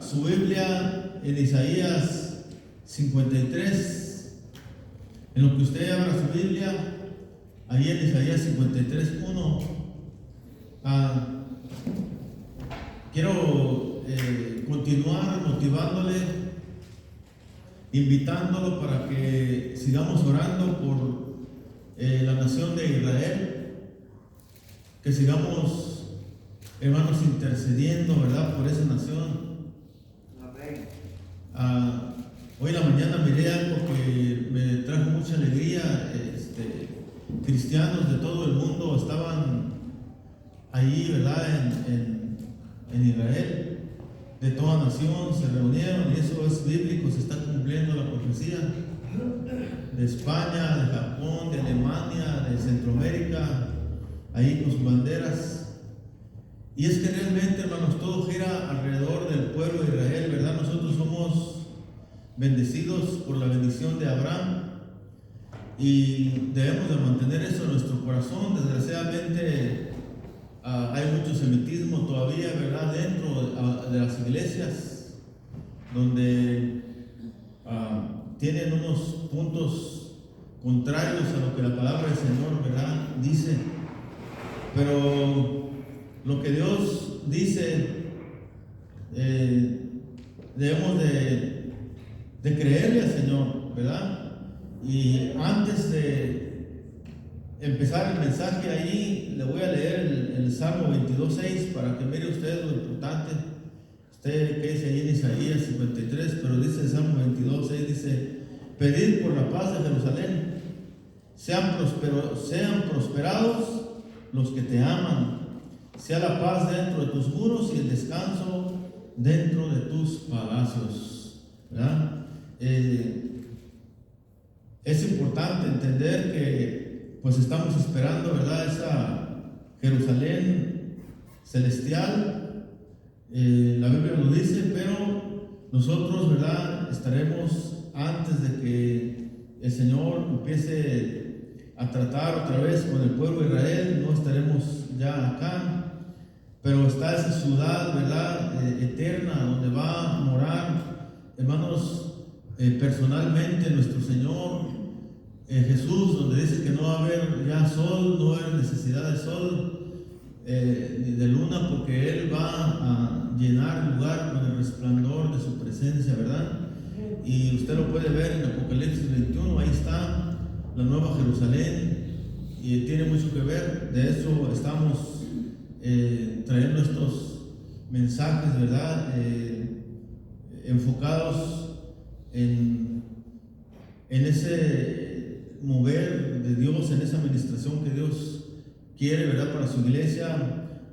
Su Biblia en Isaías 53. En lo que usted abra su Biblia, ahí en Isaías 53:1. Quiero continuar motivándole, invitándolo para que sigamos orando por la nación de Israel, que sigamos, hermanos, intercediendo, ¿verdad?, por esa nación. Hoy en la mañana miré algo que me trajo mucha alegría. Cristianos de todo el mundo estaban ahí, ¿verdad?, en Israel, de toda nación se reunieron, y eso es bíblico, se está cumpliendo la profecía. De España, de Japón, de Alemania, de Centroamérica, ahí con sus banderas. Y es que realmente, hermanos, todo gira alrededor del pueblo de Israel, ¿verdad? Nosotros somos bendecidos por la bendición de Abraham y debemos de mantener eso en nuestro corazón. Desgraciadamente hay mucho semitismo todavía, ¿verdad?, dentro de las iglesias, donde tienen unos puntos contrarios a lo que la palabra del Señor, ¿verdad?, dice. Pero lo que Dios dice, debemos de creerle al Señor, ¿verdad? Y antes de empezar el mensaje ahí, le voy a leer el Salmo 22:6 para que mire usted lo importante. Usted que dice ahí en Isaías 53, pero dice el Salmo 22:6, dice: pedid por la paz de Jerusalén, sean prosperados los que te aman. Sea la paz dentro de tus muros y el descanso dentro de tus palacios, ¿verdad? Es importante entender que pues estamos esperando, ¿verdad?, esa Jerusalén celestial. La Biblia lo dice, pero nosotros, ¿verdad?, estaremos antes de que el Señor empiece a tratar otra vez con el pueblo de Israel. No estaremos ya acá, pero está esa ciudad, ¿verdad?, eterna, donde va a morar, hermanos, personalmente nuestro Señor Jesús, donde dice que no va a haber ya sol, no va a haber necesidad de sol ni de luna, porque Él va a llenar el lugar con el resplandor de su presencia, ¿verdad? Y usted lo puede ver en Apocalipsis 21, ahí está la nueva Jerusalén, y tiene mucho que ver. De eso estamos trayendo estos mensajes, ¿verdad?, enfocados en ese mover de Dios, en esa administración que Dios quiere, ¿verdad?, para su iglesia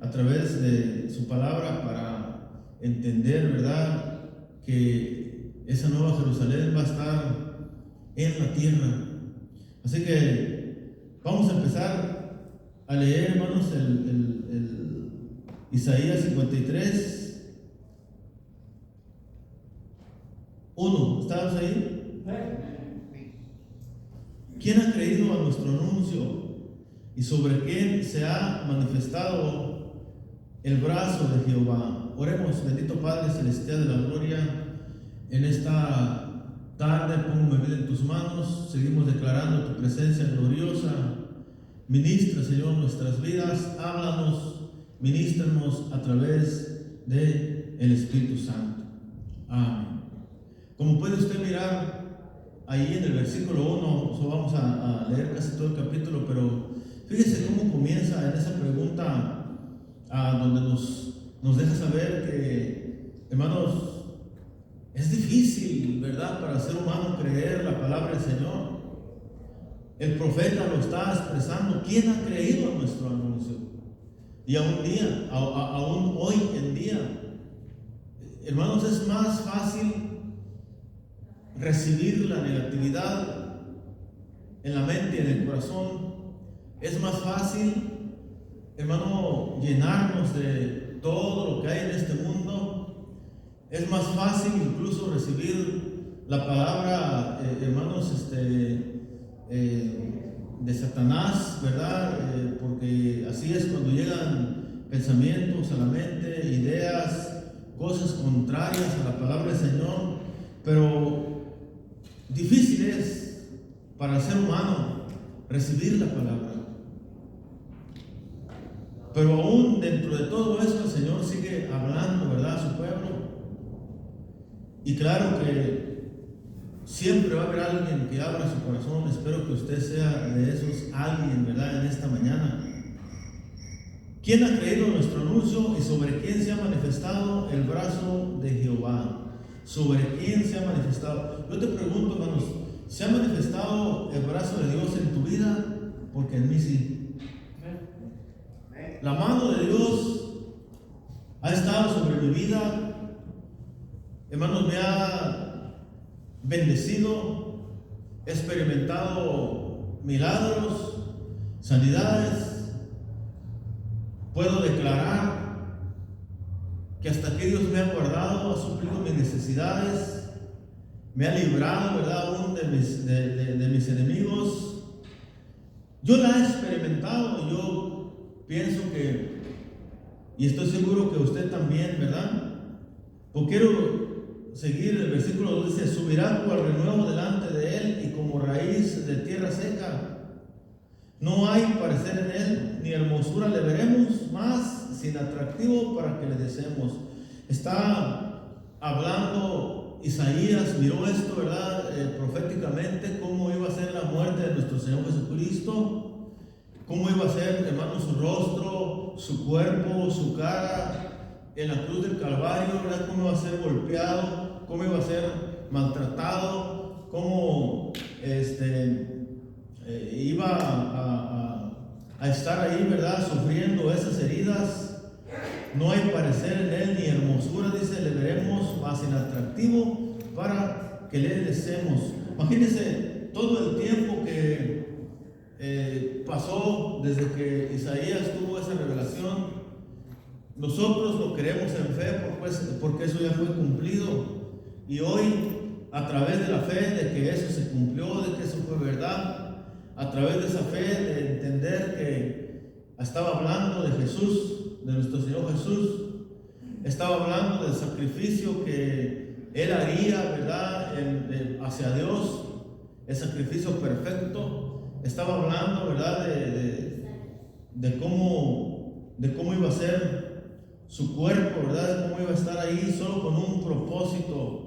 a través de su palabra, para entender, ¿verdad?, que esa nueva Jerusalén va a estar en la tierra. Así que vamos a empezar a leer, hermanos, el Isaías 53, 1. ¿Estamos ahí? ¿Quién ha creído a nuestro anuncio? ¿Y sobre quién se ha manifestado el brazo de Jehová? Oremos. Bendito Padre celestial de la gloria, en esta tarde pongo mi vida en tus manos. Seguimos declarando tu presencia gloriosa. Ministra, Señor, nuestras vidas. Háblanos, ministranos a través del Espíritu Santo. Amén. Como puede usted mirar ahí en el versículo 1, vamos a leer casi todo el capítulo, pero fíjese cómo comienza en esa pregunta, donde nos deja saber que, hermanos, es difícil, ¿verdad?, para el ser humano creer la palabra del Señor. El profeta lo está expresando. ¿Quién ha creído a nuestro anuncio? Y aún hoy en día, hermanos, es más fácil recibir la negatividad en la mente y en el corazón. Es más fácil, hermano, llenarnos de todo lo que hay en este mundo. Es más fácil incluso recibir la palabra, hermanos, de Satanás, ¿verdad? Porque así es cuando llegan pensamientos a la mente, ideas cosas contrarias a la palabra del Señor, pero difícil es para el ser humano recibir la palabra. Pero aún dentro de todo eso el Señor sigue hablando, ¿verdad?, a su pueblo. Y claro que siempre va a haber alguien que abra su corazón. Espero que usted sea de esos alguien, ¿verdad?, en esta mañana. ¿Quién ha creído nuestro anuncio y sobre quién se ha manifestado el brazo de Jehová? ¿Sobre quién se ha manifestado? Yo te pregunto, hermanos, ¿se ha manifestado el brazo de Dios en tu vida? Porque en mí sí. La mano de Dios ha estado sobre mi vida. Hermanos, me ha bendecido. He experimentado milagros, sanidades. Puedo declarar que hasta aquí Dios me ha guardado, ha suplido mis necesidades, me ha librado, ¿verdad?, aún de mis enemigos. Yo la he experimentado y yo pienso que, y estoy seguro que usted también, ¿verdad? Pues quiero seguir el versículo 2, dice: subirá cual renuevo delante de él y como raíz de tierra seca. No hay parecer en él, ni hermosura le veremos más, sin atractivo para que le deseemos. Está hablando Isaías, miró esto, ¿verdad?, proféticamente, cómo iba a ser la muerte de nuestro Señor Jesucristo. Cómo iba a ser, hermano, su rostro, su cuerpo, su cara en la cruz del Calvario, ¿verdad? Cómo iba a ser golpeado, cómo iba a ser maltratado, cómo iba a estar ahí, ¿verdad?, sufriendo esas heridas. No hay parecer en él ni hermosura, dice, le veremos más en atractivo para que le deseemos. Imagínense todo el tiempo que pasó desde que Isaías tuvo esa revelación. Nosotros lo queremos en fe porque eso ya fue cumplido, y hoy, a través de la fe de que eso se cumplió, de que eso fue verdad, a través de esa fe de entender que estaba hablando de Jesús, de nuestro Señor Jesús, estaba hablando del sacrificio que Él haría, ¿verdad?, hacia Dios, el sacrificio perfecto. Estaba hablando, ¿verdad?, de cómo iba a ser su cuerpo, ¿verdad?, de cómo iba a estar ahí solo con un propósito,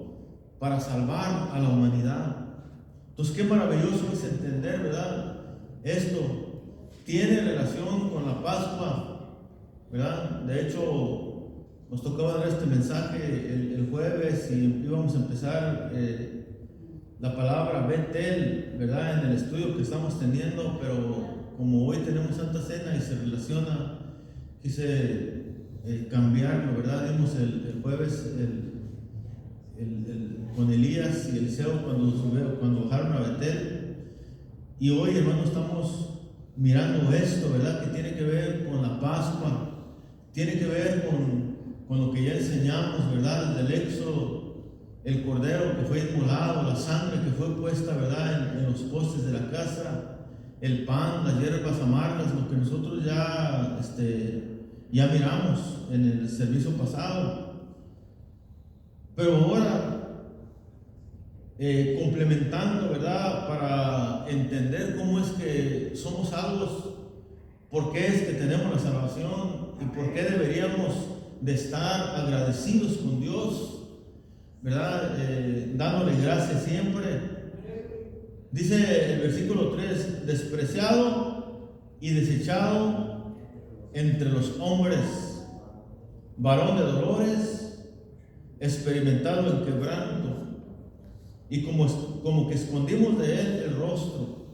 para salvar a la humanidad. Entonces, qué maravilloso es entender, ¿verdad?, esto. Tiene relación con la Pascua, ¿verdad? De hecho, nos tocaba dar este mensaje el jueves y íbamos a empezar la palabra Betel, ¿verdad?, en el estudio que estamos teniendo, pero como hoy tenemos Santa Cena y se relaciona, quise cambiarlo, ¿verdad? Dimos el jueves con Elías y Eliseo cuando bajaron a Betel, y hoy, hermanos, estamos mirando esto, ¿verdad?, que tiene que ver con la Pascua, tiene que ver con lo que ya enseñamos, ¿verdad?, del Éxodo. El cordero que fue inmolado, la sangre que fue puesta, ¿verdad?, en los postes de la casa, el pan, las hierbas amargas, lo que nosotros ya miramos en el servicio pasado. Pero ahora, complementando, ¿verdad?, para entender cómo es que somos salvos, por qué es que tenemos la salvación y por qué deberíamos de estar agradecidos con Dios, ¿verdad?, dándole gracias siempre. Dice el versículo 3: despreciado y desechado entre los hombres, varón de dolores, experimentado en quebranto, y como que escondimos de él el rostro,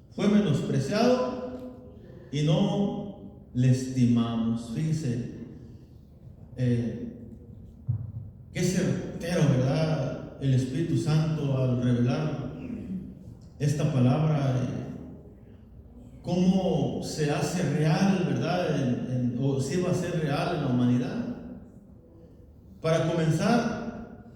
fue menospreciado y no le estimamos. Fíjese, qué certero, ¿verdad?, el Espíritu Santo al revelar esta palabra, cómo se hace real, ¿verdad?, o si va a ser real en la humanidad. Para comenzar,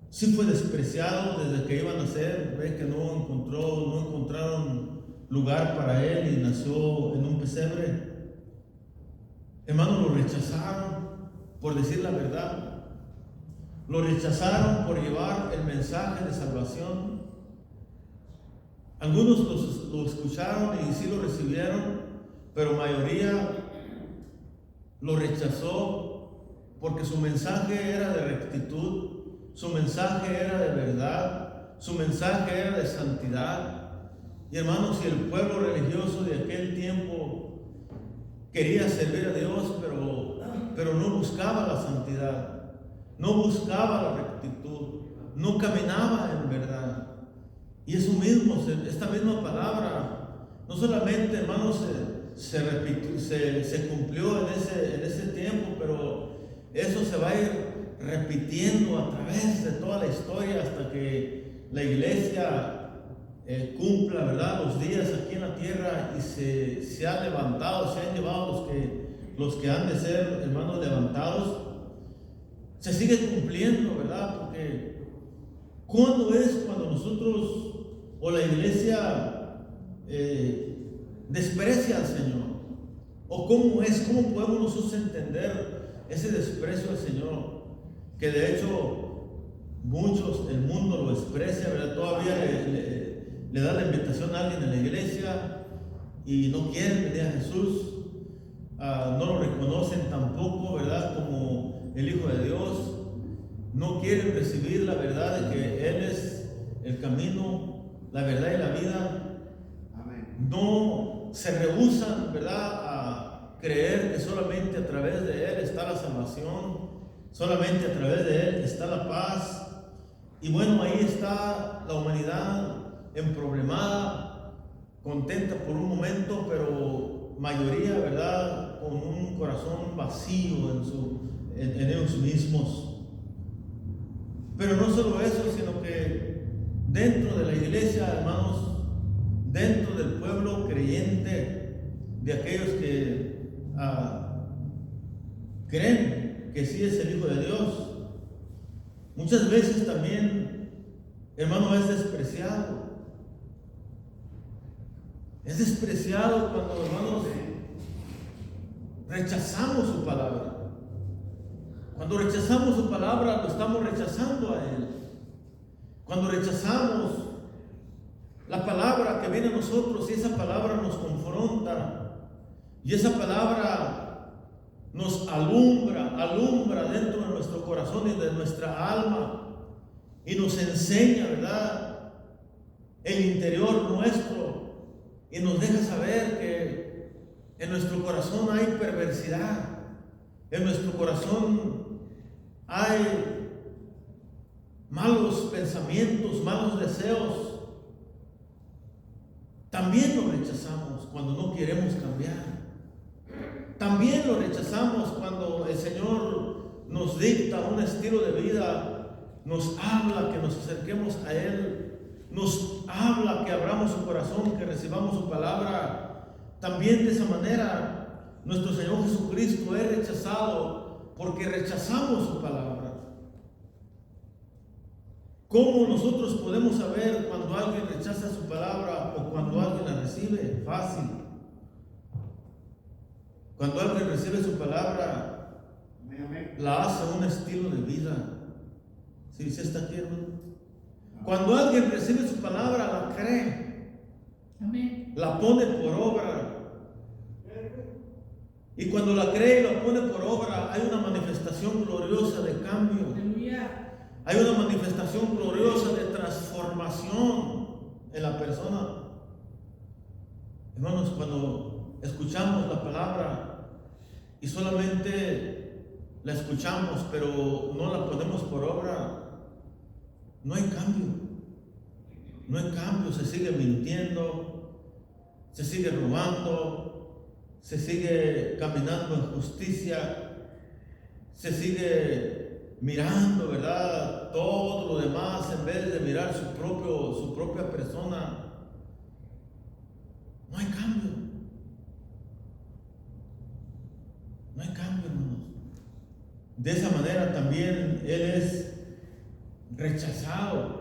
sí fue despreciado desde que iba a nacer. Ve que no encontraron lugar para él y nació en un pesebre. Hermanos, lo rechazaron, por decir la verdad. Lo rechazaron por llevar el mensaje de salvación. Algunos lo escucharon y sí lo recibieron, pero mayoría lo rechazó porque su mensaje era de rectitud, su mensaje era de verdad, su mensaje era de santidad. Y hermanos, si el pueblo religioso de aquel tiempo quería servir a Dios, pero no buscaba la santidad, no buscaba la rectitud, no caminaba en verdad. Y eso mismo, esta misma palabra, no solamente, hermanos, se cumplió en ese tiempo, pero eso se va a ir repitiendo a través de toda la historia hasta que la iglesia cumpla, ¿verdad?, los días aquí en la tierra y se ha levantado, se han llevado los que han de ser, hermanos, levantados. Se sigue cumpliendo, ¿verdad? Porque ¿cuándo es cuando nosotros o la iglesia desprecia al Señor? ¿O cómo podemos nosotros entender ese desprecio al Señor? Que de hecho muchos, el mundo lo desprecia, ¿verdad? Todavía le da la invitación a alguien en la iglesia y no quieren venir a Jesús, no lo reconocen tampoco, ¿verdad?, como el Hijo de Dios. No quieren recibir la verdad de que Él es el camino, la verdad y la vida. Amén. No se rehúsan, ¿verdad?, a creer que solamente a través de Él está la salvación, solamente a través de Él está la paz. Y bueno, ahí está la humanidad emproblemada, contenta por un momento, pero mayoría, ¿verdad?, con un corazón vacío en ellos mismos. Pero no solo eso, sino que dentro de la iglesia, hermanos, dentro del pueblo creyente, de aquellos que creen que sí es el Hijo de Dios, muchas veces también, hermano, es despreciado. Es despreciado cuando, hermanos, rechazamos su palabra. Cuando rechazamos su palabra, lo estamos rechazando a Él. Cuando rechazamos la palabra que viene a nosotros y esa palabra nos confronta y esa palabra nos alumbra dentro de nuestro corazón y de nuestra alma y nos enseña, ¿verdad?, el interior nuestro y nos deja saber que en nuestro corazón hay perversidad, en nuestro corazón hay malos pensamientos, malos deseos. También lo rechazamos cuando no queremos cambiar. También lo rechazamos cuando el Señor nos dicta un estilo de vida, nos habla que nos acerquemos a Él, nos habla que abramos su corazón, que recibamos su palabra. También de esa manera nuestro Señor Jesucristo es rechazado porque rechazamos su palabra. ¿Cómo nosotros podemos saber cuando alguien rechaza su palabra o cuando alguien la recibe? Fácil. Cuando alguien recibe su palabra, la hace un estilo de vida. ¿Sí se está aquí, hermano? Cuando alguien recibe su palabra, la cree. Amén. La pone por obra. Y cuando la cree y la pone por obra, hay una manifestación gloriosa de cambio. Hay una manifestación gloriosa de transformación en la persona. Hermanos, cuando escuchamos la palabra y solamente la escuchamos, pero no la ponemos por obra, no hay cambio. No hay cambio, se sigue mintiendo, se sigue robando, se sigue caminando en justicia, se sigue mirando, ¿verdad?, todo lo demás en vez de mirar su propia persona. No hay cambio. No hay cambio, hermanos. De esa manera también Él es rechazado.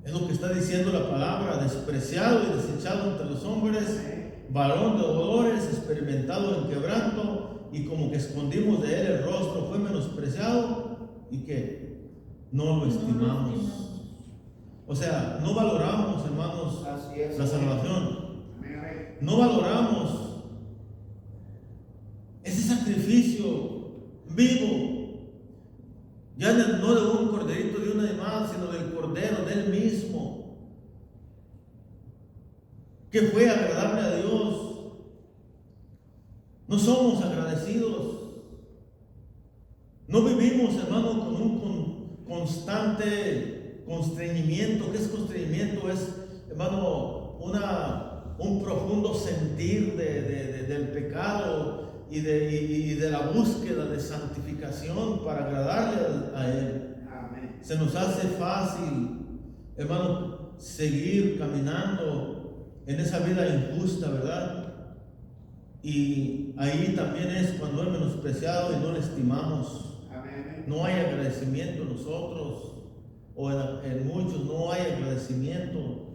Es lo que está diciendo la palabra: despreciado y desechado entre los hombres, varón de dolores, experimentado en quebranto, y como que escondimos de Él el rostro, fue menospreciado ¿y qué? No lo estimamos. O sea, no valoramos, hermanos, la salvación. No valoramos ese sacrificio vivo, ya no de un corderito, de un animal, sino del cordero, de él mismo, que fue agradable a Dios. No somos agradecidos. No vivimos, hermano, con un constante constreñimiento. ¿Qué es constreñimiento? Es, hermano, un profundo sentir del pecado y de la búsqueda de santificación para agradarle a Él. Amén. Se nos hace fácil, hermano, seguir caminando en esa vida injusta, ¿verdad? Y ahí también es cuando es menospreciado y no le estimamos. Amén. No hay agradecimiento en nosotros, o en muchos no hay agradecimiento.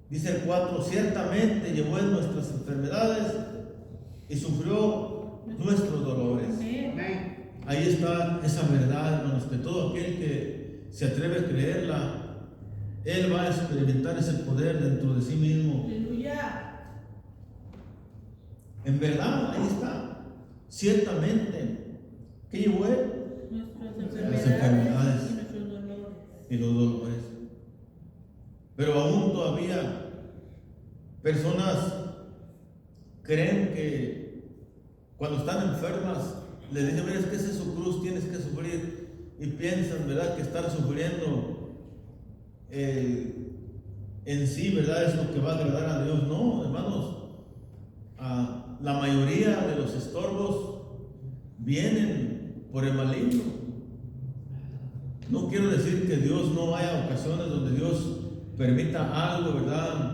Dice el 4, ciertamente llevó en nuestras enfermedades y sufrió nuestros dolores. Amén. Ahí está esa verdad, hermanos, que todo aquel que se atreve a creerla, él va a experimentar ese poder dentro de sí mismo. Aleluya. En verdad, ahí está. Ciertamente, ¿qué llevó él? Las enfermedades y los dolores. Pero aún todavía personas creen que cuando están enfermas les dicen, mira, es que esa es su cruz, tienes que sufrir, y piensan, ¿verdad?, que estar sufriendo en sí, ¿verdad?, es lo que va a agradar a Dios. No, hermanos, la mayoría de los estorbos vienen por el maligno. No quiero decir que Dios no haya ocasiones donde Dios permita algo, ¿verdad?,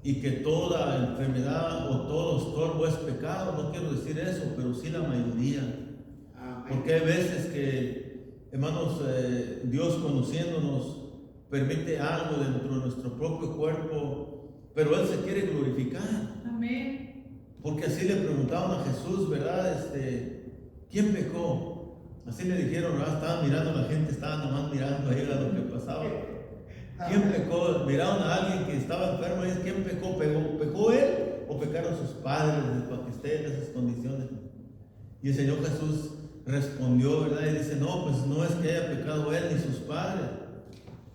y que toda enfermedad o todo estorbo es pecado. No quiero decir eso, pero sí la mayoría. Amén. Porque hay veces que, hermanos, Dios, conociéndonos, permite algo dentro de nuestro propio cuerpo, pero Él se quiere glorificar. Amén. Porque así le preguntaban a Jesús, ¿verdad? ¿Quién pecó? Así le dijeron, ¿verdad? Estaban mirando a la gente, estaban nomás mirando ahí a lo que pasaba. ¿Quién pecó? Miraron a alguien que estaba enfermo y ¿quién pecó? ¿Pecó él o pecaron sus padres para que esté en esas condiciones? Y el Señor Jesús respondió, ¿verdad? Y dice, no, pues no es que haya pecado él ni sus padres,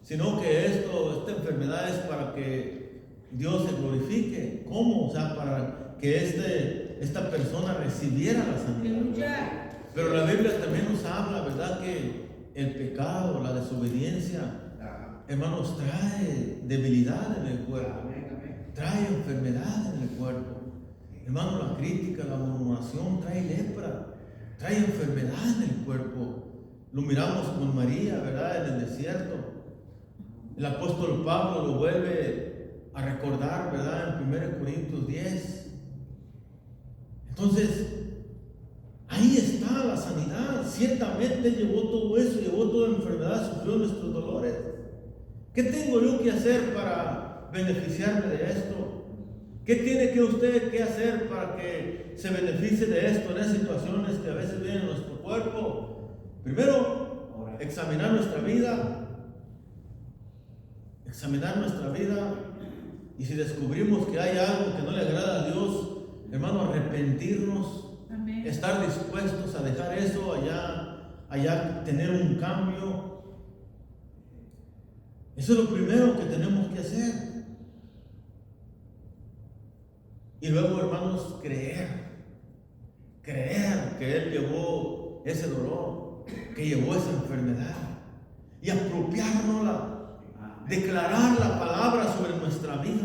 sino que esta enfermedad es para que Dios se glorifique. ¿Cómo? O sea, para que esta persona recibiera la sanidad. Pero la Biblia también nos habla, ¿verdad?, que el pecado, la desobediencia, hermanos, trae debilidad en el cuerpo, trae enfermedad en el cuerpo. Hermano, la crítica, la murmuración trae lepra, trae enfermedad en el cuerpo. Lo miramos con María, ¿verdad?, en el desierto. El apóstol Pablo lo vuelve a recordar, ¿verdad?, en 1 Corintios 10. Entonces, ahí está la sanidad. Ciertamente llevó todo eso, llevó toda enfermedad, sufrió nuestros dolores. ¿Qué tengo yo que hacer para beneficiarme de esto? ¿Qué tiene que usted que hacer para que se beneficie de esto en esas situaciones que a veces vienen en nuestro cuerpo? Primero, examinar nuestra vida. Examinar nuestra vida. Y si descubrimos que hay algo que no le agrada a Dios, hermano, arrepentirnos. Amén. Estar dispuestos a dejar eso allá tener un cambio. Eso es lo primero que tenemos que hacer. Y luego, hermanos, creer que Él llevó ese dolor, que llevó esa enfermedad, y apropiárnosla. Declarar la palabra sobre nuestra vida,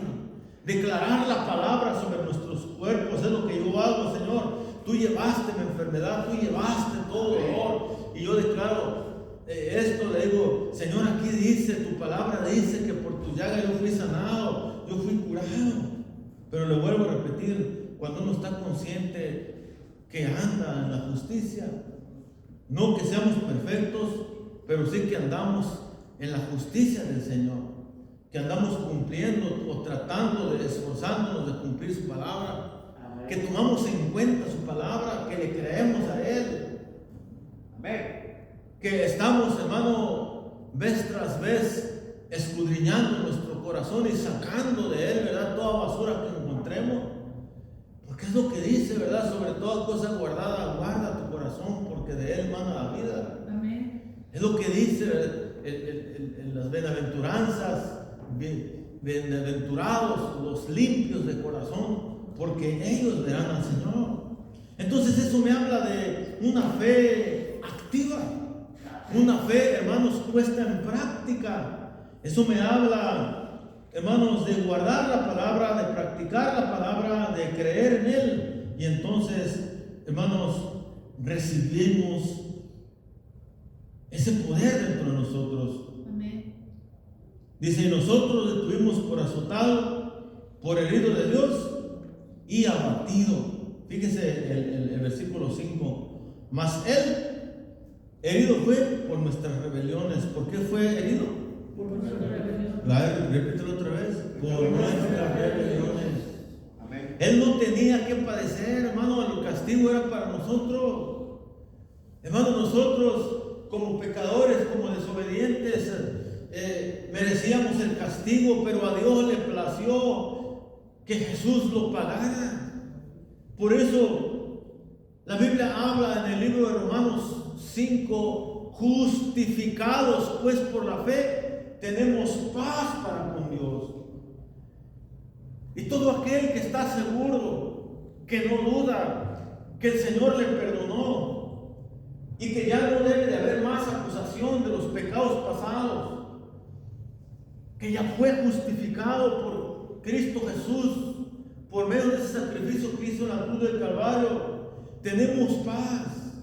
declarar la palabra sobre nuestros cuerpos. Es lo que yo hago, Señor. Tú llevaste mi enfermedad, tú llevaste todo dolor, y yo declaro esto, le digo, Señor, aquí dice, tu palabra dice que por tu llaga yo fui sanado, yo fui curado. Pero le vuelvo a repetir, cuando uno está consciente que anda en la justicia, no que seamos perfectos, pero sí que andamos en la justicia del Señor, que andamos cumpliendo o tratando de esforzándonos de cumplir su palabra, que tomamos en cuenta su palabra, que le creemos a Él. Amén. que estamos, hermano, vez tras vez escudriñando nuestro corazón y sacando de él, ¿verdad?, toda basura que encontremos. Porque es lo que dice, ¿verdad? Sobre toda cosa guardada, guarda tu corazón, porque de él mana la vida. Amén. Es lo que dice en las bienaventuranzas. Bienaventurados los limpios de corazón, porque ellos verán al Señor. Entonces eso me habla de una fe activa, una fe, hermanos, puesta en práctica. Eso me habla, hermanos, de guardar la palabra, de practicar la palabra, de creer en Él. Y entonces, hermanos, recibimos ese poder dentro de nosotros. Amén. Dice, y nosotros le tuvimos por azotado, por herido de Dios y abatido. Fíjese el versículo 5. Mas Él herido fue por nuestras rebeliones. ¿Por qué fue herido? Por nuestras rebeliones. Repítelo otra vez. Por nuestras rebeliones. Amén. Él no tenía que padecer, hermano. El castigo era para nosotros. Hermano, nosotros como pecadores, como desobedientes, merecíamos el castigo, pero a Dios le plació que Jesús lo pagara. Por eso la Biblia habla en el libro de Romanos 5, justificados pues por la fe, tenemos paz para con Dios. Y todo aquel que está seguro, que no duda, que el Señor le perdonó y que ya no debe de haber más acusación de los pecados pasados, que ya fue justificado por Cristo Jesús, por medio de ese sacrificio que hizo en la cruz del Calvario, tenemos paz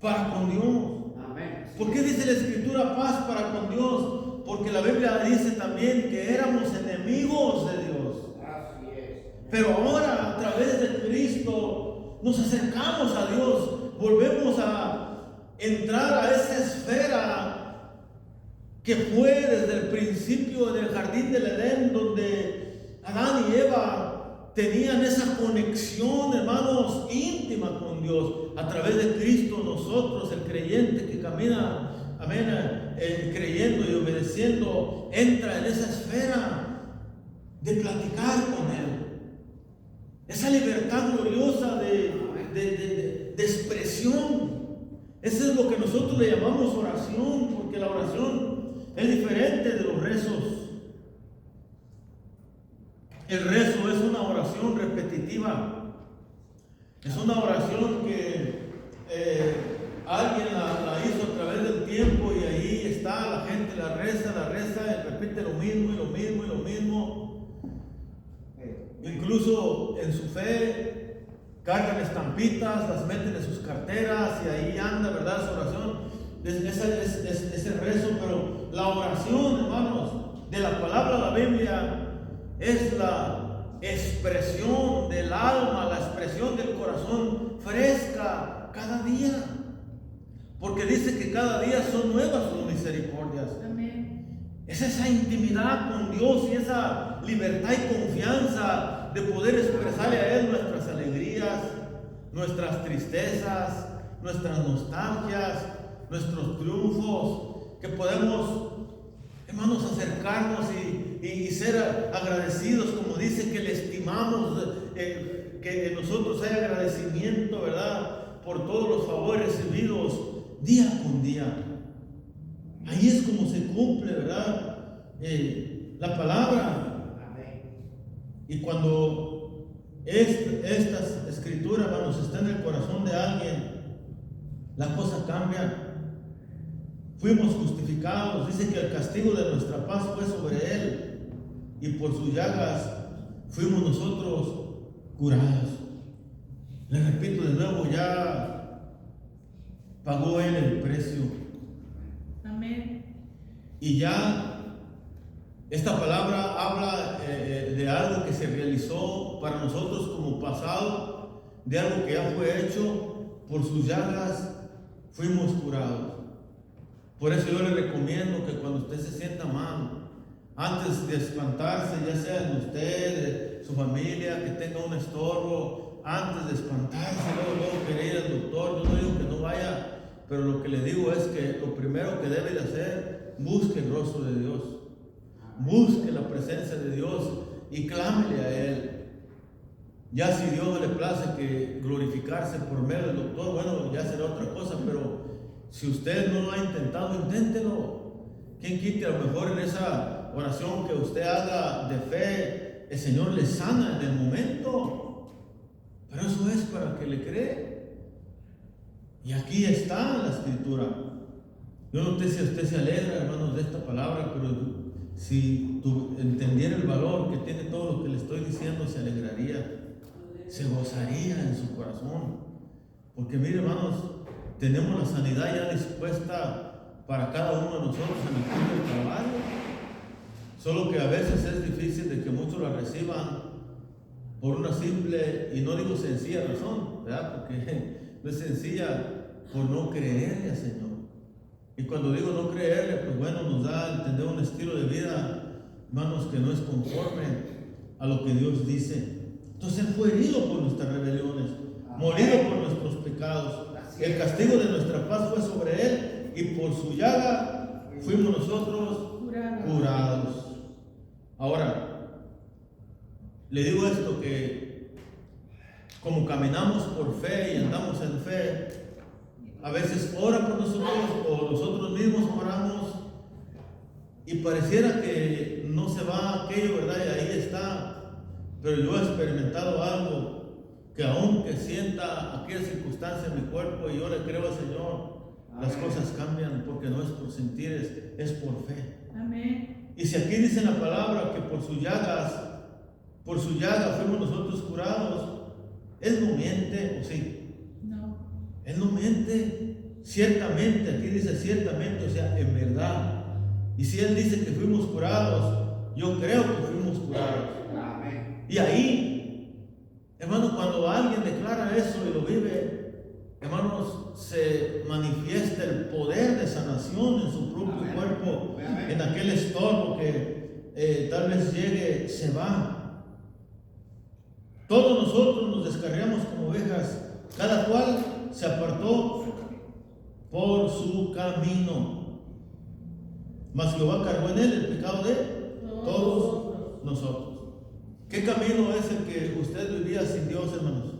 para con Dios. Amén. ¿Por qué dice la Escritura paz para con Dios? Porque la Biblia dice también que éramos enemigos de Dios. Así es. Pero ahora, a través de Cristo, nos acercamos a Dios, volvemos a entrar a esa esfera que fue desde el principio del jardín del Edén, donde Adán y Eva tenían esa conexión, hermanos, íntima con Dios. A través de Cristo, nosotros, el creyente que camina, amén, creyendo y obedeciendo, entra en esa esfera de platicar con Él. Esa libertad gloriosa de expresión. Eso es lo que nosotros le llamamos oración, porque la oración es diferente de los rezos. El rezo es una oración repetitiva. Es una oración que alguien la hizo a través del tiempo y ahí está, la gente la reza y repite lo mismo y lo mismo y lo mismo. Incluso en su fe cargan estampitas, las meten en sus carteras y ahí anda, ¿verdad?, su oración. Ese rezo, pero la oración, hermanos, de la palabra de la Biblia es la expresión del alma, la expresión del corazón fresca cada día. Porque dice que cada día son nuevas sus misericordias. Amén. Es esa intimidad con Dios y esa libertad y confianza de poder expresarle a Él nuestras alegrías, nuestras tristezas, nuestras nostalgias, nuestros triunfos, que podemos, hermanos, acercarnos y ser agradecidos, como dice, que le estimamos, que en nosotros hay agradecimiento, ¿verdad?, por todos los favores recibidos día con día. Ahí es como se cumple, ¿verdad?, la palabra. Y cuando estas escrituras, hermanos, están en el corazón de alguien, la cosa cambia. Fuimos justificados, dice que el castigo de nuestra paz fue sobre Él y por sus llagas fuimos nosotros curados. Les repito de nuevo, ya pagó Él el precio. Amén. Y ya esta palabra habla de algo que se realizó para nosotros como pasado, de algo que ya fue hecho. Por sus llagas fuimos curados. Por eso yo le recomiendo que cuando usted se sienta mal, antes de espantarse, ya sea en usted, su familia, que tenga un estorbo, antes de espantarse, luego querer ir al doctor, yo no digo que no vaya pero lo que le digo es que lo primero que debe de hacer, busque el rostro de Dios, busque la presencia de Dios y clámele a Él. Ya si Dios no le place que glorificarse por medio del doctor, bueno, ya será otra cosa, pero si usted no lo ha intentado, inténtelo. ¿Quién quite? A lo mejor en esa oración que usted haga de fe, el Señor le sana en el momento. Pero eso es para que le cree. Y aquí está la Escritura. Yo no sé si usted se alegra, hermanos, de esta palabra, pero si entendiera el valor que tiene todo lo que le estoy diciendo, se alegraría, se gozaría en su corazón. Porque mire, hermanos, tenemos la sanidad ya dispuesta para cada uno de nosotros en el cruz del Calvario. Solo que a veces es difícil de que muchos la reciban por una simple, y no digo sencilla razón, ¿verdad? Porque no es sencilla, por no creerle al Señor. Y cuando digo no creerle, pues bueno, nos da a entender un estilo de vida, hermanos, que no es conforme a lo que Dios dice. Entonces Él fue herido por nuestras rebeliones, molido por nuestros pecados. El castigo de nuestra paz fue sobre Él, y por su llaga fuimos nosotros curados. Ahora, le digo esto, que como caminamos por fe y andamos en fe, a veces ora por nosotros o nosotros mismos oramos y pareciera que no se va aquello, ¿verdad? Y ahí está. Pero yo he experimentado algo, que aunque sienta aquella circunstancia en mi cuerpo y yo le creo al Señor, las cosas cambian, porque no es por sentir, es por fe. Amén. Y si aquí dice la palabra que por sus llaga fuimos nosotros curados, Él no miente, ¿o sí? No. Él no miente. Ciertamente, aquí dice ciertamente, o sea, en verdad. Y si Él dice que fuimos curados, yo creo que fuimos curados. Amén. Y ahí, hermano, cuando alguien declara eso y lo vive, hermanos, se manifiesta el poder de sanación en su propio cuerpo. En aquel estorbo que tal vez llegue, se va. Todos nosotros nos descarriamos como ovejas, cada cual se apartó por su camino, mas Jehová cargó en él el pecado de todos nosotros. ¿Qué camino es el que usted vivía sin Dios, hermanos?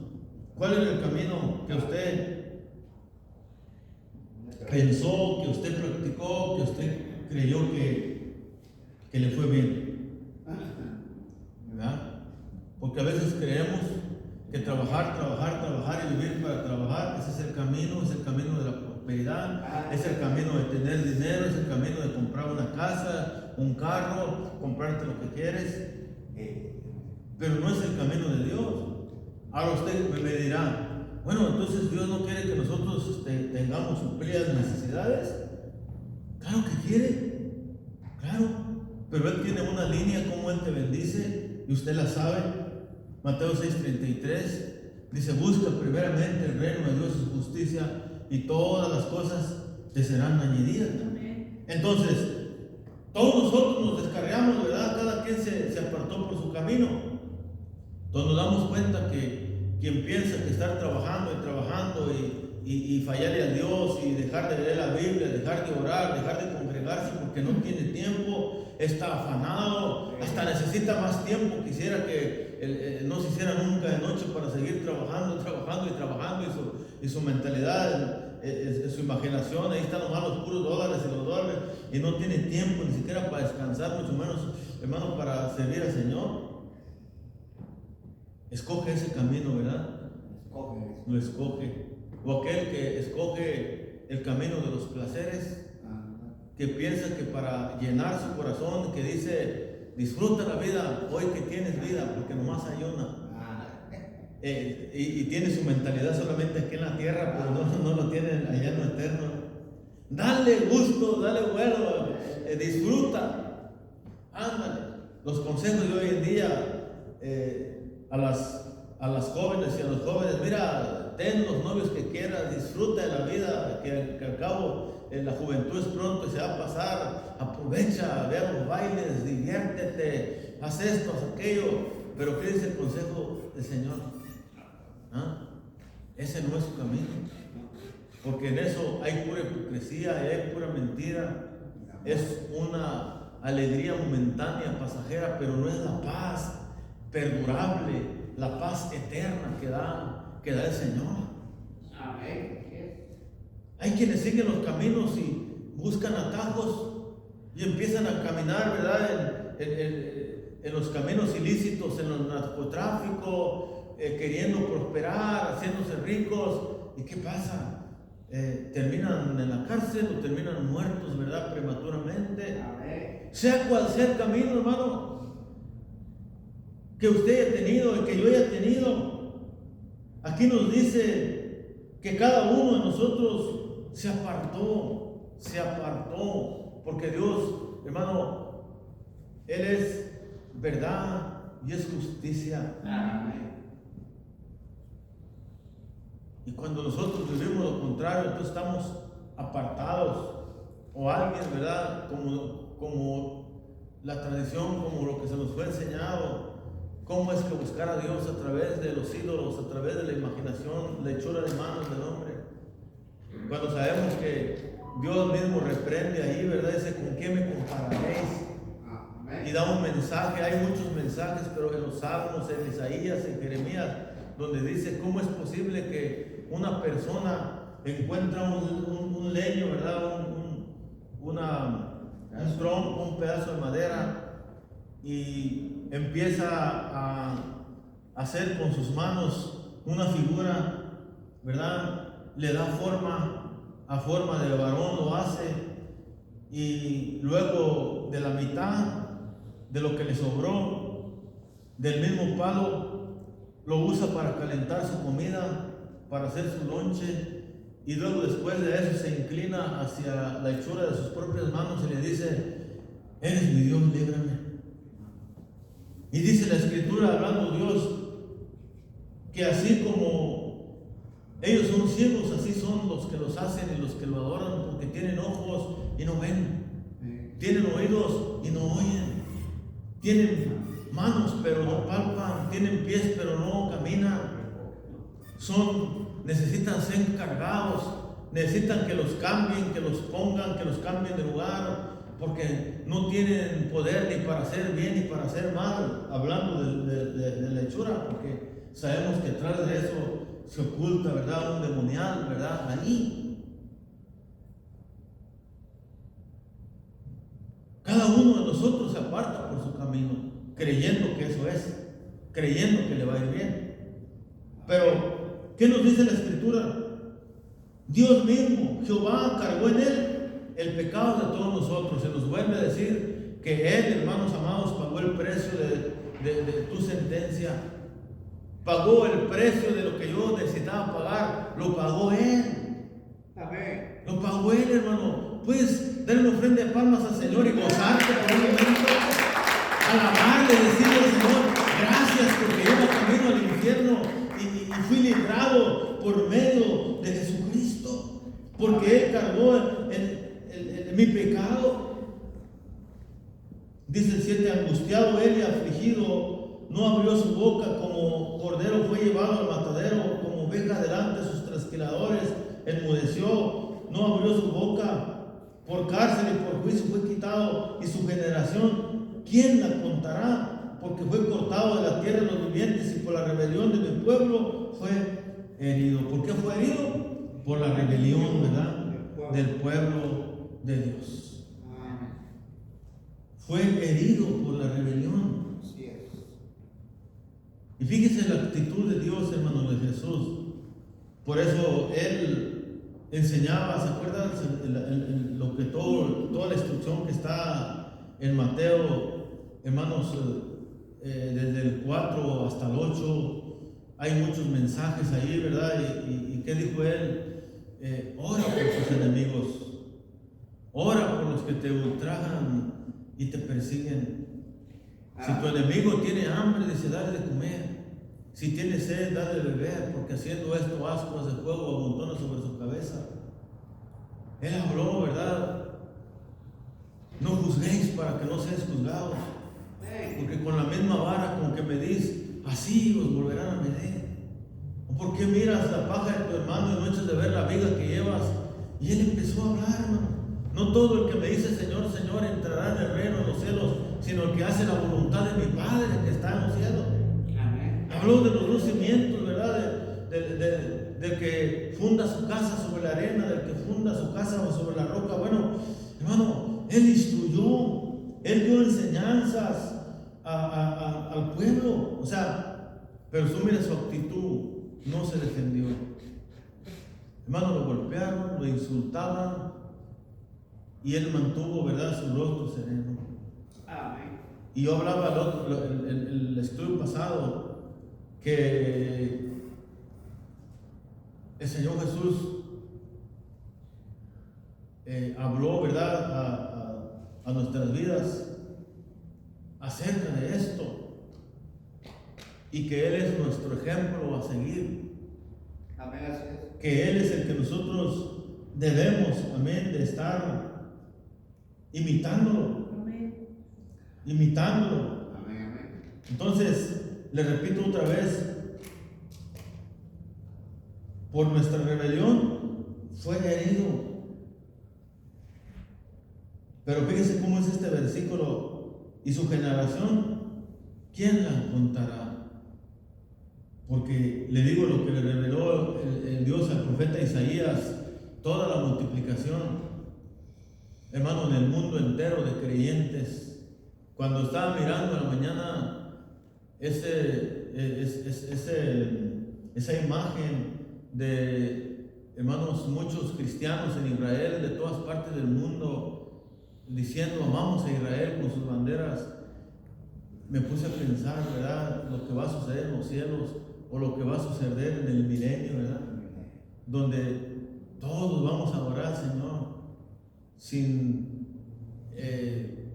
¿Cuál era el camino que usted pensó, que usted practicó, que usted creyó que le fue bien? ¿Verdad? Porque a veces creemos que trabajar y vivir para trabajar, ese es el camino de la prosperidad, es el camino de tener dinero, es el camino de comprar una casa, un carro, comprarte lo que quieres, pero no es el camino de Dios. Ahora usted me dirá, bueno, entonces Dios no quiere que nosotros tengamos suplidas necesidades. Claro que quiere, claro, pero Él tiene una línea como Él te bendice y usted la sabe. Mateo 6:33 dice: busca primeramente el reino de Dios y su justicia, y todas las cosas te serán añadidas. Entonces, todos nosotros nos descarriamos, ¿verdad? Cada quien se apartó por su camino. Entonces nos damos cuenta que quien piensa que estar trabajando y fallarle a Dios y dejar de leer la Biblia, dejar de orar, dejar de congregarse porque no tiene tiempo, está afanado, hasta necesita más tiempo, quisiera que no se hiciera nunca de noche para seguir trabajando y su mentalidad, su imaginación, ahí están nomás los puros dólares y no tiene tiempo ni siquiera para descansar, mucho menos, hermano, para servir al Señor. Escoge ese camino, ¿verdad? Lo escoge. O aquel que escoge el camino de los placeres, que piensa que para llenar su corazón, que dice: disfruta la vida hoy que tienes vida, porque nomás hay una. Y tiene su mentalidad solamente aquí en la tierra, pero no lo tiene allá en lo eterno. Dale gusto, dale vuelo, disfruta, ándale. Los consejos de hoy en día a las jóvenes y a los jóvenes: mira, ten los novios que quieras, disfruta de la vida, que al cabo la juventud es pronto y se va a pasar. Aprovecha, ve a los bailes, diviértete, haz esto, haz aquello. Pero ¿qué dice el consejo del Señor? Ese no es su camino. porque en eso hay pura hipocresía, hay pura mentira. Es una alegría momentánea, pasajera, pero no es la paz perdurable, la paz eterna que da el Señor. Hay quienes siguen los caminos y buscan atajos y empiezan a caminar, ¿verdad? En los caminos ilícitos, en el narcotráfico, queriendo prosperar, haciéndose ricos. ¿Y qué pasa? Terminan en la cárcel o terminan muertos, ¿verdad? Prematuramente. Sea cual sea el camino, hermano, que usted haya tenido y que yo haya tenido, aquí nos dice que cada uno de nosotros se apartó, porque Dios, hermano, Él es verdad y es justicia. Y cuando nosotros vivimos lo contrario, entonces estamos apartados. O alguien, ¿verdad? Como la tradición, como lo que se nos fue enseñado. ¿Cómo es que buscar a Dios a través de los ídolos, a través de la imaginación, la hechura de manos del hombre? Cuando sabemos que Dios mismo reprende ahí, ¿verdad? Dice, ¿con qué me compararéis? Y da un mensaje, hay muchos mensajes, pero en los Salmos, en Isaías, en Jeremías, donde dice, ¿cómo es posible que una persona encuentra un leño, ¿verdad? Un tronco, un pedazo de madera, y empieza a hacer con sus manos una figura, ¿verdad? Le da a forma de varón lo hace, y luego de la mitad de lo que le sobró del mismo palo lo usa para calentar su comida, para hacer su lonche, y luego después de eso se inclina hacia la hechura de sus propias manos y le dice, eres mi Dios, líbrame. Y dice la Escritura, hablando Dios, que así como ellos son ciegos, así son los que los hacen y los que lo adoran, porque tienen ojos y no ven, tienen oídos y no oyen, tienen manos pero no palpan, tienen pies pero no caminan, necesitan ser cargados, necesitan que los cambien, que los pongan, que los cambien de lugar, porque no tienen poder ni para hacer bien ni para hacer mal, hablando de la hechura, porque sabemos que atrás de eso se oculta, ¿verdad? Un demonial, ¿verdad? Ahí. Cada uno de nosotros se aparta por su camino, creyendo que eso es, creyendo que le va a ir bien. Pero, ¿qué nos dice la Escritura? Dios mismo, Jehová, cargó en Él el pecado de todos nosotros. Se nos vuelve a decir que Él, hermanos amados, pagó el precio de tu sentencia. Pagó el precio de lo que yo necesitaba pagar. Lo pagó Él. Amén. Lo pagó Él, hermano. Puedes darle una ofrenda de palmas al Señor y gozarte por un momento. Alabarle, decirle al Señor, gracias porque yo me camino al infierno y fui librado por medio de Jesucristo. Porque Él cargó mi pecado. Dice el 7, angustiado Él y afligido, no abrió su boca, como cordero fue llevado al matadero, como oveja delante de sus trasquiladores, enmudeció, no abrió su boca, por cárcel y por juicio fue quitado, y su generación, ¿quién la contará? Porque fue cortado de la tierra de los vivientes, y por la rebelión de mi pueblo fue herido. ¿Por qué fue herido? Por la rebelión, ¿verdad? Del pueblo de Dios. Fue herido por la rebelión. Y fíjese la actitud de Dios, hermano, de Jesús. Por eso Él enseñaba, ¿se acuerdan? Lo que toda la instrucción que está en Mateo, hermanos, desde el 4 hasta el 8, hay muchos mensajes ahí, ¿verdad? ¿Y qué dijo Él? Ora por tus enemigos, ora por los que te ultrajan y te persiguen. Si tu enemigo tiene hambre, dice, dale de comer. Si tiene sed, dale de beber, porque haciendo esto ascuas de fuego amontonan sobre su cabeza. Él habló, ¿verdad? No juzguéis para que no seáis juzgados, porque con la misma vara con que medís, así os volverán a medir. ¿Por qué miras la paja de tu hermano y no echas de ver la viga que llevas? Y él empezó a hablar, hermano. No todo el que me dice Señor, Señor entrará en el reino de los cielos, sino el que hace la voluntad de mi Padre que está en los cielos. Amén. Habló de los dos cimientos, ¿verdad? Del que funda su casa sobre la arena, del que funda su casa sobre la roca. Bueno, hermano, él instruyó, él dio enseñanzas al pueblo. O sea, pero tú mira su actitud, no se defendió. Hermano, lo golpearon, lo insultaban y él mantuvo, ¿verdad?, su rostro sereno. Amén. Y yo hablaba el estudio pasado que el Señor Jesús habló, ¿verdad?, a nuestras vidas acerca de esto, y que Él es nuestro ejemplo a seguir. Amén, así es. Que Él es el que nosotros debemos, amén, de estar imitándolo. Amén. Imitándolo. Amén, amén. Entonces, le repito otra vez, por nuestra rebelión fue herido. Pero fíjese cómo es este versículo: y su generación, ¿quién la contará? Porque le digo lo que le reveló el Dios al profeta Isaías, toda la multiplicación, hermano, en el mundo entero de creyentes. Cuando estaba mirando en la mañana esa imagen de, hermanos, muchos cristianos en Israel, de todas partes del mundo, diciendo amamos a Israel con sus banderas, me puse a pensar, ¿verdad?, lo que va a suceder en los cielos, o lo que va a suceder en el milenio, ¿verdad?, donde todos vamos a adorar al Señor sin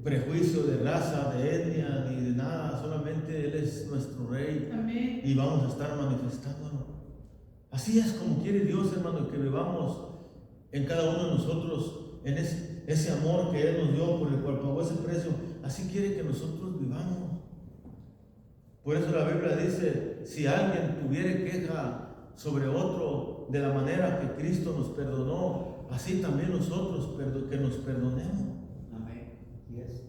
prejuicio de raza, de etnia, ni de nada. Solamente Él es nuestro Rey. Amén. Y vamos a estar manifestándolo. Así es como quiere Dios, hermano, que vivamos en cada uno de nosotros, en ese amor que Él nos dio, por el cual pagó ese precio. Así quiere que nosotros vivamos. Por eso la Biblia dice: si alguien tuviere queja sobre otro de la manera que Cristo nos perdonó, así también nosotros que nos perdonemos. Amén. Yes.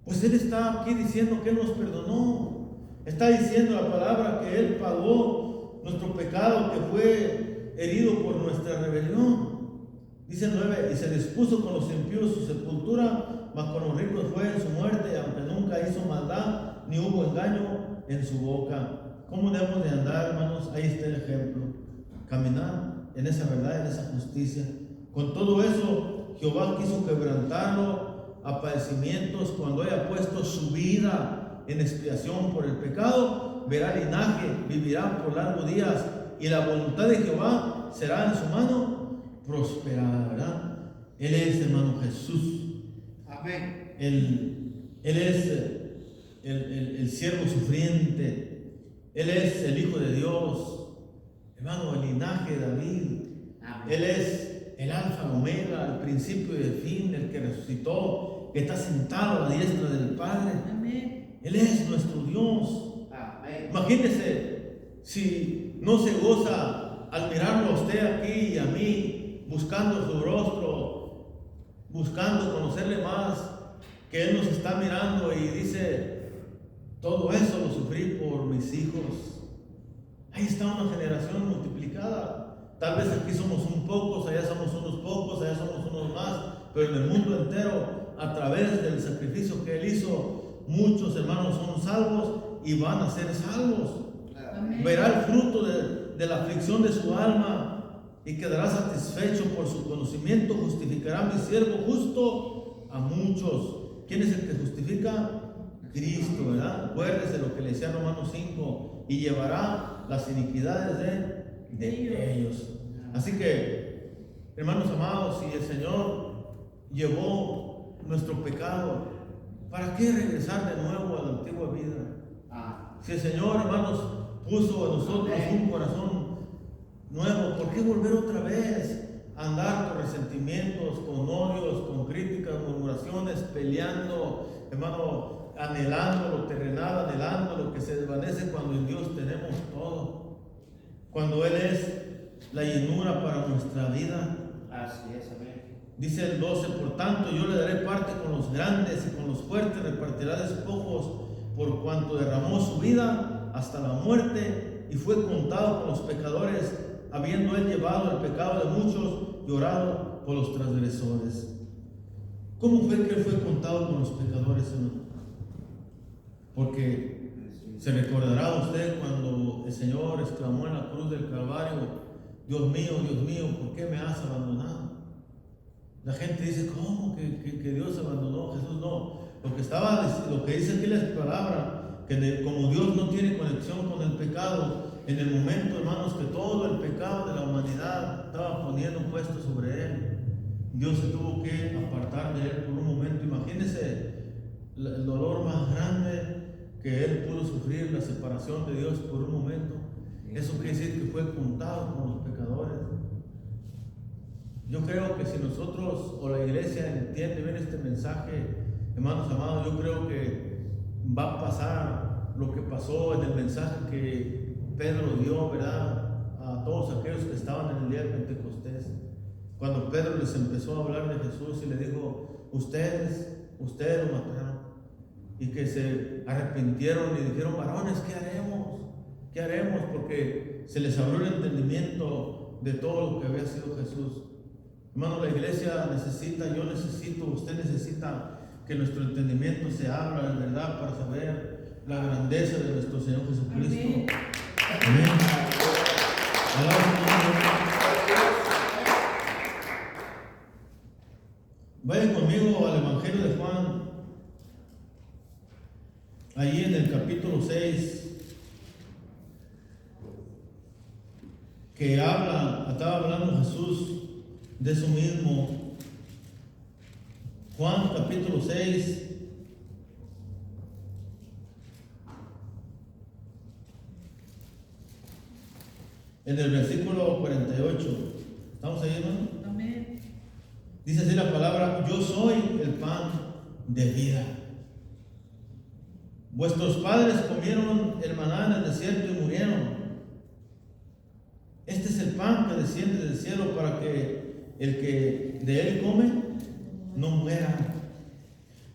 Pues Él está aquí diciendo que Él nos perdonó. Está diciendo la palabra que Él pagó nuestro pecado, que fue herido por nuestra rebelión. Dice el 9: y se dispuso con los impíos su sepultura, mas con los ricos fue en su muerte, aunque nunca hizo maldad, ni hubo engaño en su boca. ¿Cómo debemos de andar, hermanos? Ahí está el ejemplo. Caminar en esa verdad, en esa justicia. Con todo eso, Jehová quiso quebrantarlo a padecimientos cuando haya puesto su vida en expiación por el pecado. Verá linaje, vivirá por largos días, y la voluntad de Jehová será en su mano prosperada, ¿verdad? Él es, hermano, Jesús. Amén. Él es el siervo sufriente. Él es el Hijo de Dios, hermano, el linaje de David. Amén. Él es el alfa, el omega, el principio y el fin, el que resucitó, que está sentado a la diestra del Padre. Amén. Él es nuestro Dios. Amén. Imagínese si no se goza al mirarlo a usted aquí y a mí, buscando su rostro, buscando conocerle más, que Él nos está mirando y dice: todo eso lo sufrí por mis hijos. Ahí está una generación multiplicada. Tal vez aquí somos un pocos, allá somos unos pocos, allá somos unos más, pero en el mundo entero, a través del sacrificio que Él hizo, muchos hermanos son salvos y van a ser salvos. Amén. Verá el fruto de la aflicción de su alma y quedará satisfecho por su conocimiento. Justificará mi siervo justo a muchos. ¿Quién es el que justifica? Cristo, ¿verdad? Acuérdese lo que le decía Romanos 5: y llevará las iniquidades de ellos. Así que, hermanos amados, si el Señor llevó nuestro pecado, ¿para qué regresar de nuevo a la antigua vida? Si el Señor, hermanos, puso a nosotros un corazón nuevo, ¿por qué volver otra vez a andar con resentimientos, con odios, con críticas, murmuraciones, peleando, hermano, anhelando lo terrenal, anhelando lo que se desvanece, cuando en Dios tenemos todo? cuando Él es la llenura para nuestra vida. Así es, amén. Dice el 12, por tanto yo le daré parte con los grandes y con los fuertes repartirá despojos, por cuanto derramó su vida hasta la muerte y fue contado con los pecadores, habiendo Él llevado el pecado de muchos y orado por los transgresores. ¿Cómo fue que Él fue contado con los pecadores, hermano? Porque se recordará usted cuando el Señor exclamó en la cruz del Calvario: Dios mío, ¿por qué me has abandonado? La gente dice: ¿cómo que Dios abandonó? Jesús no. Lo que dice aquí la palabra, que como Dios no tiene conexión con el pecado, en el momento, hermanos, que todo el pecado de la humanidad estaba poniendo puesto sobre Él, Dios se tuvo que apartar de Él por un momento. Imagínense el dolor más grande que Él pudo sufrir, la separación de Dios por un momento. Eso quiere decir que fue contado con los pecadores. Yo creo que si nosotros o la iglesia entiende bien este mensaje, hermanos amados, yo creo que va a pasar lo que pasó en el mensaje que Pedro dio, ¿verdad?, a todos aquellos que estaban en el día de Pentecostés. Cuando Pedro les empezó a hablar de Jesús y le dijo: ustedes lo mataron. Y que se arrepintieron y dijeron: varones, ¿qué haremos? ¿Qué haremos? Porque se les abrió el entendimiento de todo lo que había sido Jesús. Hermano, la iglesia necesita, yo necesito, usted necesita que nuestro entendimiento se abra, de verdad, para saber la grandeza de nuestro Señor Jesucristo. Amén. Amén. Alaba su nombre. Vayan conmigo al Evangelio de Juan, allí en el capítulo 6. Que estaba hablando Jesús de eso mismo. Juan capítulo 6, en el versículo 48. ¿Estamos ahí, hermano? Amén. Dice así la palabra: yo soy el pan de vida. Vuestros padres comieron el maná en el desierto y murieron. Este es el pan que desciende del cielo para que el que de él come no muera.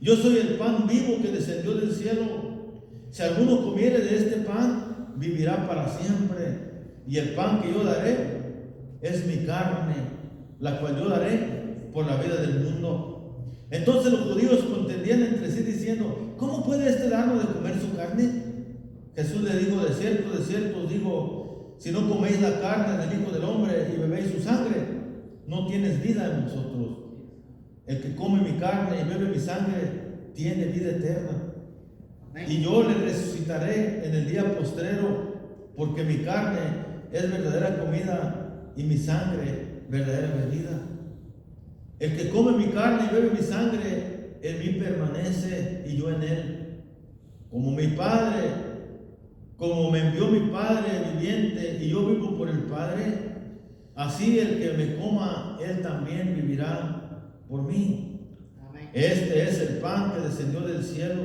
Yo soy el pan vivo que descendió del cielo. Si alguno comiere de este pan, vivirá para siempre. Y el pan que yo daré es mi carne, la cual yo daré por la vida del mundo. Entonces los judíos contendían entre sí diciendo: ¿cómo puede este darnos de comer su carne? Jesús le dijo: de cierto os digo, si no coméis la carne del Hijo del Hombre y bebéis su sangre, no tienes vida en vosotros. El que come mi carne y bebe mi sangre tiene vida eterna. Y yo le resucitaré en el día postrero, porque mi carne es verdadera comida y mi sangre verdadera bebida. El que come mi carne y bebe mi sangre, en mí permanece y yo en él. Como me envió mi Padre viviente y yo vivo por el Padre, así el que me coma, él también vivirá por mí. Amén. Este es el pan que descendió del cielo,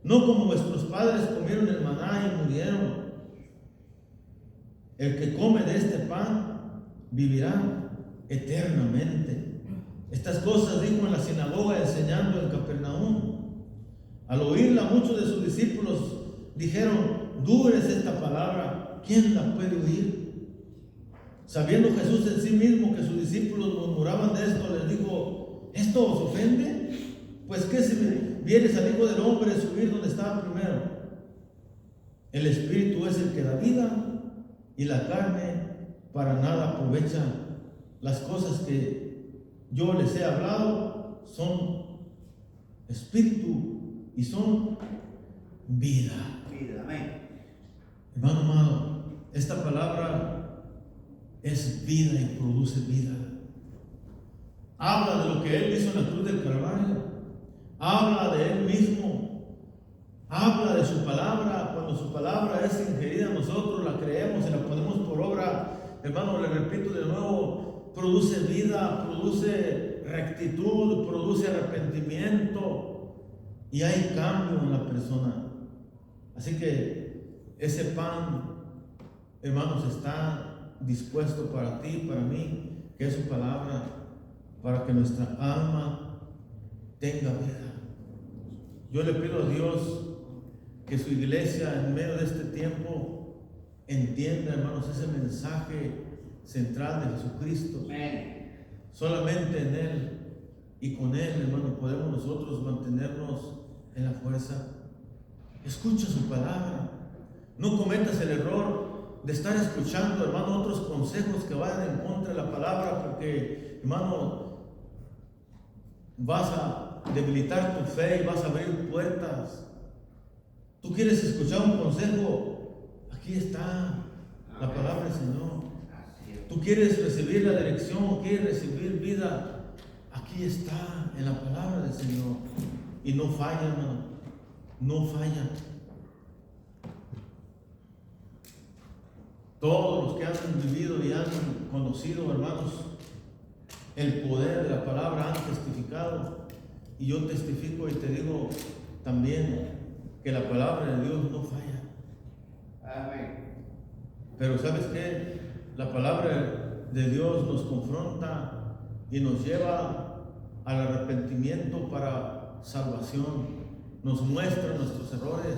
no como vuestros padres comieron el maná y murieron. El que come de este pan vivirá eternamente. Estas cosas dijo en la sinagoga enseñando en Capernaum. Al oírla, muchos de sus discípulos dijeron: dura es esta palabra, ¿quién la puede oír? Sabiendo Jesús en sí mismo que sus discípulos murmuraban de esto, les dijo: ¿esto os ofende? Pues que si vieres al Hijo del Hombre subir donde estaba primero. El Espíritu es el que da vida, y la carne para nada aprovecha. Las cosas que yo les he hablado son espíritu y son vida. Vida, amén. Hermano amado, esta palabra es vida y produce vida. Habla de lo que Él hizo en la cruz del Calvario. Habla de Él mismo. Habla de su palabra. Cuando su palabra es ingerida, nosotros la creemos y la ponemos por obra. Hermano, le repito de nuevo, produce vida, produce rectitud, produce arrepentimiento y hay cambio en la persona. Así que ese pan hermanos, está dispuesto para ti, para mí, que es su palabra, para que nuestra alma tenga vida. Yo le pido a Dios que su iglesia en medio de este tiempo entienda, hermanos, ese mensaje central de Jesucristo. Amén. Solamente en Él y con Él, hermano, podemos nosotros mantenernos en la fuerza. Escucha su palabra. No cometas el error de estar escuchando, hermano, otros consejos que vayan en contra de la palabra, porque, hermano, vas a debilitar tu fe y vas a abrir puertas. Tú quieres escuchar un consejo, aquí está la palabra del Señor. Así es. Tú quieres recibir la dirección, quieres recibir vida, aquí está en la palabra del Señor. Y no falla, hermano, no falla. Todos los que han vivido y han conocido, hermanos, el poder de la palabra han testificado. Y yo testifico y te digo también que la palabra de Dios no falla. Amén. Pero ¿sabes qué? La palabra de Dios nos confronta y nos lleva al arrepentimiento para salvación. Nos muestra nuestros errores.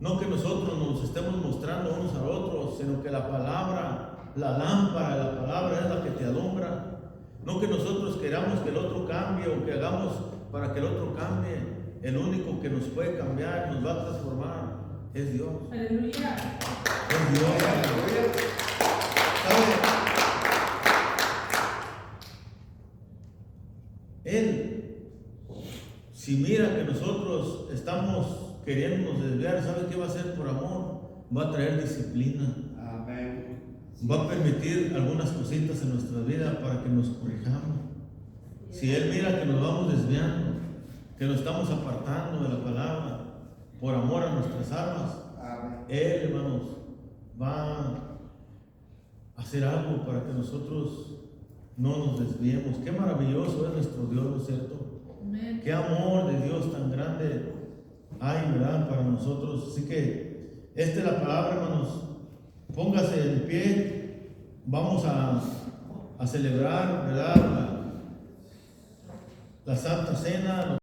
No que nosotros nos estemos mostrando unos a otros, sino que la palabra, la lámpara de la palabra es la que te alumbra. No que nosotros queramos que el otro cambie o que hagamos para que el otro cambie. El único que nos puede cambiar, nos va a transformar, es Dios. Aleluya. Es Dios. ¿Sabe? Él, si mira que nosotros estamos queriéndonos desviar, ¿sabe qué va a hacer por amor? Va a traer disciplina. Amén. Va a permitir algunas cositas en nuestra vida para que nos corrijamos. Si Él mira que nos vamos desviando, que nos estamos apartando de la palabra por amor a nuestras almas, Amén. Él, hermanos, va a hacer algo para que nosotros no nos desviemos. Qué maravilloso es nuestro Dios, ¿no es cierto? Amén. Qué amor de Dios tan grande hay, ¿verdad?, para nosotros. Así que esta es la palabra, hermanos. Póngase en pie. Vamos a celebrar, ¿verdad?, la Santa Cena.